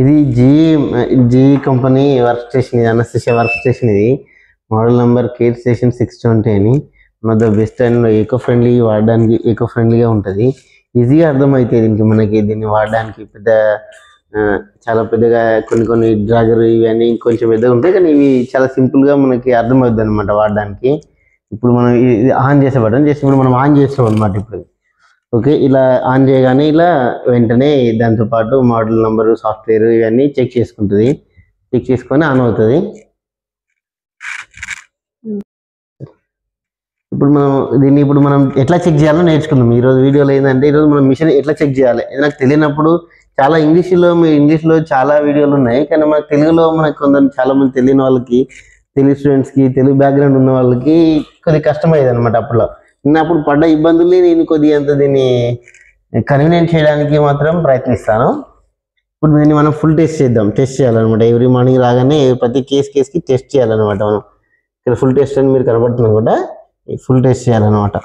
ఇది G company work station, ఇది anaesthesia work station. ఇది మోడల్ నెంబర్ కేర్ స్టేషన్ 620 అని. One of the best and eco friendly, వాడడానికి eco ఫ్రెండ్లీగా ఉంటుంది. ఈజీగా అర్థమవుతుంది దీనికి, మనకి దీన్ని వాడడానికి పెద్ద చాలా పెద్దగా కొన్ని డ్రాగర్ ఇవన్నీ కొంచెం పెద్దగా ఉంటాయి, కానీ ఇవి చాలా సింపుల్గా మనకి అర్థమవుతుంది అనమాట వాడడానికి. ఇప్పుడు మనం ఇది ఆన్ చేసే బటన్ చేసి ఇప్పుడు మనం ఆన్ చేస్తాం అనమాట. ఇప్పుడు ఓకే, ఇలా ఆన్ చేయగానే ఇలా వెంటనే దాంతోపాటు మోడల్ నెంబరు, సాఫ్ట్వేర్ ఇవన్నీ చెక్ చేసుకుంటుంది. చెక్ చేసుకొని ఆన్ అవుతుంది. ఇప్పుడు మనం ఎట్లా చెక్ చేయాలో నేర్చుకుందాం ఈరోజు వీడియోలో. ఏంటంటే ఈరోజు మనం మిషన్ ఎట్లా చెక్ చేయాలి నాకు తెలియనప్పుడు, చాలా ఇంగ్లీష్లో చాలా వీడియోలు ఉన్నాయి, కానీ మన తెలుగులో మనకు చాలా మంది తెలియని వాళ్ళకి, తెలుగు స్టూడెంట్స్కి, తెలుగు బ్యాక్గ్రౌండ్ ఉన్న వాళ్ళకి కొద్దిగా కష్టమయ్యేది అనమాట. అప్పుడు పడ్డ ఇబ్బందుల్ని నేను కొద్దిగా దీన్ని కన్వీనియంట్ చేయడానికి మాత్రం ప్రయత్నిస్తాను. ఇప్పుడు దీన్ని మనం ఫుల్ టెస్ట్ చేయాలన్నమాట. ఎవ్రీ మార్నింగ్ రాగానే ప్రతి కేస్కి టెస్ట్ చేయాలన్నమాట. మనం ఇక్కడ ఫుల్ టెస్ట్ అని మీరు కనబడుతున్నాం కూడా, ఫుల్ టెస్ట్ చేయాలన్నమాట.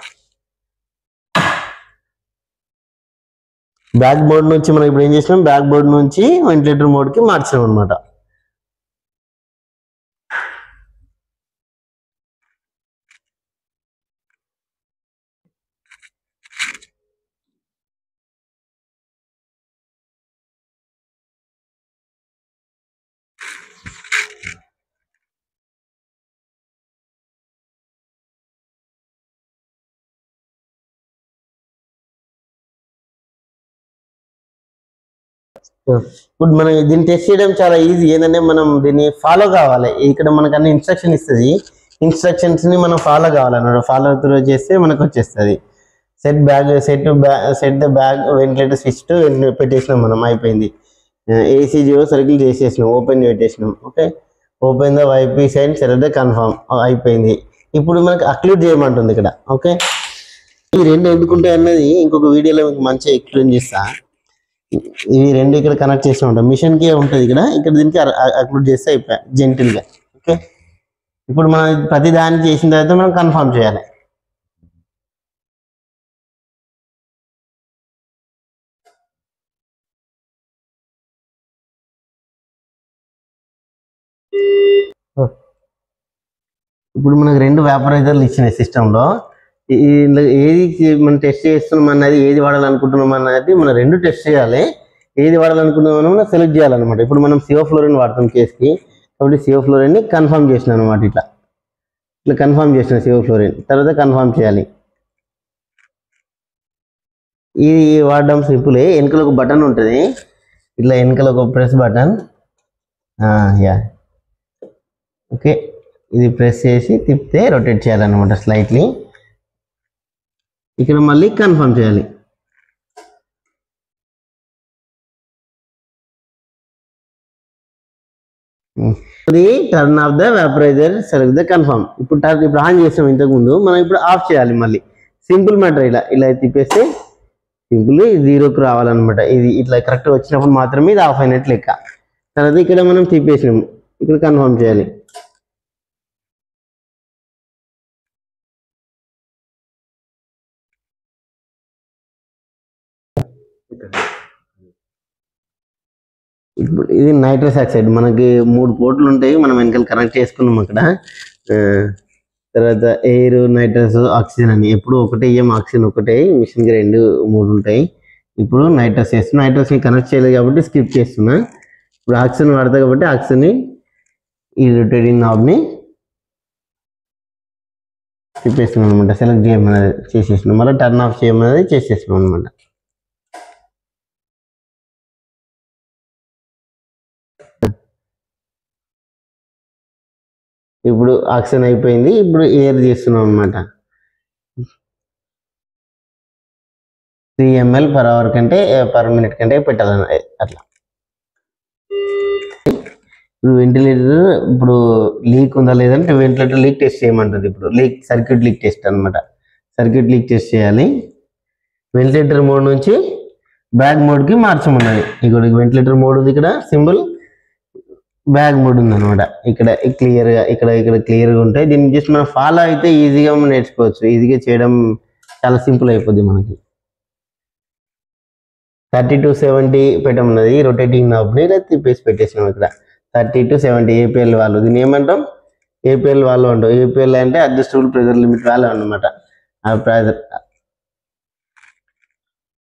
బ్యాక్ బోర్డ్ నుంచి మనం ఇప్పుడు ఏం చేసినాం, బ్యాక్ బోర్డ్ నుంచి వెంటిలేటర్ మోడ్కి మార్చినాం అనమాట. ఇప్పుడు మనం దీన్ని టెస్ట్ చేయడం చాలా ఈజీ. ఏంటంటే మనం దీన్ని ఫాలో కావాలి. ఇక్కడ మనకు అన్ని ఇన్స్ట్రక్షన్ ఇస్తుంది. ఇన్స్ట్రక్షన్స్ని మనం ఫాలో కావాలన్నమాట. ఫాలో త్రూ చేస్తే మనకు వచ్చేస్తుంది. Set the bag ventilator switch పెట్టేసినాం మనం, అయిపోయింది. ఏసీ జీరో సర్కిల్ చేసేసినాం, ఓపెన్ పెట్టేసినాం. Okay, open the YP side select the confirm, అయిపోయింది. ఇప్పుడు మనకు అక్లూడ్ చేయమంటుంది ఇక్కడ. ఓకే, ఈ రెండు ఎందుకుంటాయి అన్నది ఇంకొక వీడియోలో మీకు మంచిగా ఎక్స్ప్లెయిన్ చేస్తా. ఇవి రెండు ఇక్కడ కనెక్ట్ చేస్తూ ఉంటాం, మిషన్కి ఉంటుంది ఇక్కడ దీనికి అక్లూడ్ చేస్తే అయిపోయా జెంటిల్గా. ఓకే, ఇప్పుడు మనం ప్రతి దాన్ని చేసిన తర్వాత మనం కన్ఫర్మ్ చేయాలి. ఇప్పుడు మనకు రెండు వ్యాపరైజర్లు ఇచ్చినాయి సిస్టంలో. ఏది మనం టెస్ట్ చేస్తున్నాం అన్నది, ఏది వాడాలనుకుంటున్నాం అన్నది మనం రెండు టెస్ట్ చేయాలి. ఏది వాడాలనుకుంటున్నాం మనం సెలెక్ట్ చేయాలన్నమాట. ఇప్పుడు మనం సియోఫ్లోరిన్ వాడతాం కేస్కి, కాబట్టి సియోఫ్లోరిన్ని కన్ఫర్మ్ చేసినాం అనమాట. ఇట్లా కన్ఫర్మ్ చేసిన సియోఫ్లోరిన్ తర్వాత కన్ఫర్మ్ చేయాలి. ఇది వాడడం సింపులే. వెనకలో ఒక బటన్ ఉంటుంది, ఇట్లా వెనకలో ఒక ప్రెస్ బటన్. యా, ఓకే, ఇది ప్రెస్ చేసి తిప్పితే రొటేట్ చేయాలన్నమాట స్లైట్లీ. ఇక్కడ మళ్ళీ కన్ఫర్మ్ చేయాలి. ఇది turn off the vaporiser, select the confirm. ఇప్పుడు ఆన్ చేసాం ఇంతకుముందు, మనం ఇప్పుడు ఆఫ్ చేయాలి మళ్ళీ. Simple matter. ఇలా తిప్పేస్తే సింపుల్ జీరోకి రావాలన్నమాట. ఇది ఇట్లా కరెక్ట్గా వచ్చినప్పుడు మాత్రమే ఇది ఆఫ్ అయినట్లు లెక్క. తర్వాత ఇక్కడ మనం తిప్పేసినాము, ఇక్కడ కన్ఫర్మ్ చేయాలి. ఇప్పుడు ఇది నైట్రస్ ఆక్సైడ్. మనకి 3 పోర్ట్లు ఉంటాయి, మనం వెనకాల కనెక్ట్ చేసుకున్నాం అక్కడ. తర్వాత ఎయిర్, నైట్రస్, ఆక్సిజన్ అని. ఎప్పుడు ఒకటే ఆక్సిజన్ ఒకటే, మిషన్కి 2 3 ఉంటాయి. ఇప్పుడు నైట్రస్ చేస్తున్నా. నైట్రస్ని కనెక్ట్ చేయలేదు కాబట్టి స్కిప్ చేస్తున్నా. ఇప్పుడు ఆక్సిజన్ వాడతా కాబట్టి ఆక్సిజన్ని ఈ రొటేటింగ్ నాబ్ని తిప్పేస్తున్నాం అనమాట. సెలెక్ట్ చేయమన్నది చేసేసినాం, మళ్ళీ టర్న్ ఆఫ్ చేయమన్నది చేసేసినాం అనమాట. ఇప్పుడు ఆక్సిజన్ అయిపోయింది. ఇప్పుడు ఎయిర్ చేస్తున్నాం అనమాట. 3 ml per hour కంటే పర్ మినిట్ కంటే పెట్టాలని అట్లా. ఇప్పుడు వెంటిలేటర్ ఇప్పుడు లీక్ ఉందా లేదంటే వెంటిలేటర్ లీక్ టెస్ట్ చేయమంటుంది. ఇప్పుడు సర్క్యూట్ లీక్ టెస్ట్ అనమాట. సర్క్యూట్ లీక్ టెస్ట్ చేయాలి. వెంటిలేటర్ మోడ్ నుంచి బ్యాక్ మోడ్కి మార్చమన్నది. ఇక్కడ వెంటిలేటర్ మోడ్ ఉంది, ఇక్కడ సింబల్. బ్యాగ్ మోడ్ ఉందన్నమాట. ఇక్కడ క్లియర్గా ఇక్కడ క్లియర్గా ఉంటాయి. దీన్ని జస్ట్ మనం ఫాలో అయితే ఈజీగా మనం నేర్చుకోవచ్చు. ఈజీగా చేయడం చాలా సింపుల్ అయిపోద్ది మనకి. 30 to 70 పెట్టమన్నది రొటేటింగ్ నాబ్ని ఇలా తిప్పేసి పెట్టేసినాం. ఇక్కడ 30 to 70 ఏపీఎల్ వాల్వ్. దీన్ని ఏమంటాం? ఏపీఎల్ వాల్వ్ అంటాం. ఏపీఎల్ అంటే అడ్జస్టబుల్ ప్రెజర్ లిమిట్ వాల్వ్ అన్నమాట. ఆ ప్రెజర్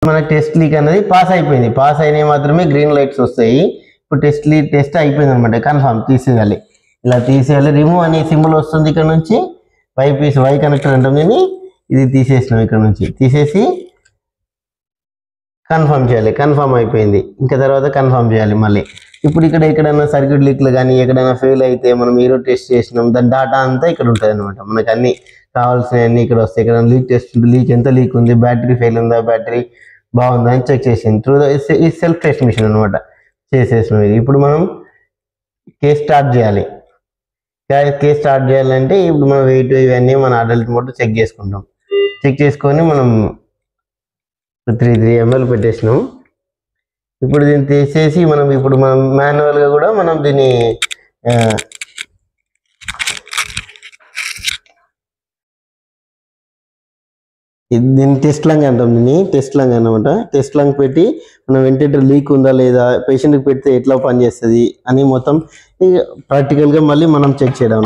మన టెస్ట్ లీక్ అనేది పాస్ అయిపోయింది. పాస్ అయినవి మాత్రమే గ్రీన్ లైట్స్ వస్తాయి. ఇప్పుడు టెస్ట్ అయిపోయింది అనమాట. కన్ఫర్మ్ తీసేయాలి. ఇలా తీసేయాలి. రిమూవ్ అనే సింబల్ వస్తుంది ఇక్కడ నుంచి. వై కనెక్టర్ అంటాం. దీన్ని ఇది తీసేసినాం. ఇక్కడ నుంచి తీసేసి కన్ఫర్మ్ చేయాలి. కన్ఫర్మ్ అయిపోయింది. ఇంకా తర్వాత కన్ఫర్మ్ చేయాలి మళ్ళీ. ఇప్పుడు ఇక్కడ ఎక్కడైనా సర్క్యూట్ లీక్లు కానీ ఎక్కడైనా ఫెయిల్ అయితే మనం ఈరో టెస్ట్ చేసినాం, దాని డాటా అంతా ఇక్కడ ఉంటుంది అనమాట. మనకు అన్ని కావాల్సినవన్నీ ఇక్కడ వస్తాయి. ఇక్కడ లీక్ టెస్ట్, లీక్ ఎంత లీక్ ఉంది, బ్యాటరీ ఫెయిల్ ఉందా, బ్యాటరీ బాగుందా అని చెక్ చేసింది. త్రూ ఈ సెల్ఫ్ టెస్ట్ మిషన్ అనమాట చేసేసినాం. ఇది ఇప్పుడు మనం కేస్ స్టార్ట్ చేయాలి. కేస్ స్టార్ట్ చేయాలంటే ఇప్పుడు మనం వెయిట్ ఇవన్నీ మన అడల్ట్ మోడ్ చెక్ చేసుకుంటాం. చెక్ చేసుకొని మనం 3 ml పెట్టేసినాం. ఇప్పుడు దీన్ని తీసేసి మనం మాన్యువల్గా కూడా మనం దీన్ని టెస్ట్ లంగ్ అంటాం. దీన్ని టెస్ట్ లంగ్ అనమాట. టెస్ట్ లంగ్ పెట్టి మనం వెంటిలేటర్ లీక్ ఉందా లేదా, పేషెంట్కి పెడితే ఎట్లా పనిచేస్తుంది అని మొత్తం ప్రాక్టికల్గా మళ్ళీ మనం చెక్ చేయడం.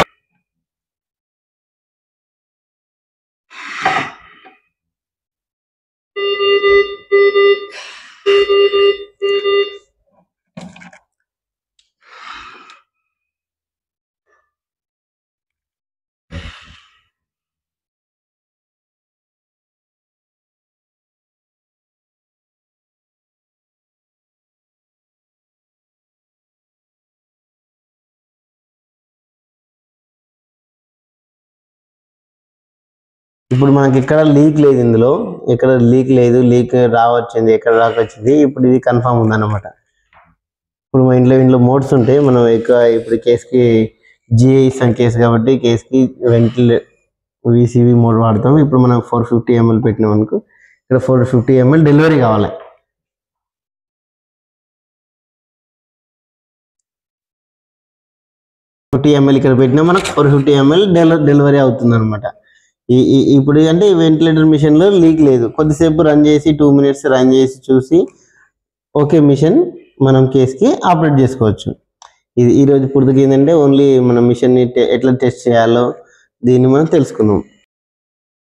ఇప్పుడు మనకి ఎక్కడ లీక్ లేదు, ఇందులో ఎక్కడ లీక్ లేదు. లీక్ రావచ్చింది, ఎక్కడ రాకొచ్చింది. ఇప్పుడు ఇది కన్ఫామ్ ఉందన్నమాట. ఇప్పుడు మా ఇంట్లో మోడ్స్ ఉంటాయి. మనం ఎక్కువ ఇప్పుడు కేసుకి జిఐ ఇస్తాం కేసు కాబట్టి కేసుకి విసివి మోడ్ వాడతాం. ఇప్పుడు మనం 450 ml పెట్టినాం అనుకో, ఇక్కడ 450 ml డెలివరీ కావాలి. ml ఇక్కడ పెట్టినా మనకు 450 ml డెలివరీ అవుతుంది అనమాట. ఇప్పుడు అంటే వెంటిలేటర్ మిషన్లో లీక్ లేదు. కొద్దిసేపు రన్ చేసి 2 minutes రన్ చేసి చూసి ఓకే మిషన్ మనం కేసుకి ఆపరేట్ చేసుకోవచ్చు. ఇది ఈరోజు పూర్తిగా ఏంటంటే ఓన్లీ మన మిషన్ని ఎట్లా టెస్ట్ చేయాలో దీన్ని మనం తెలుసుకున్నాం.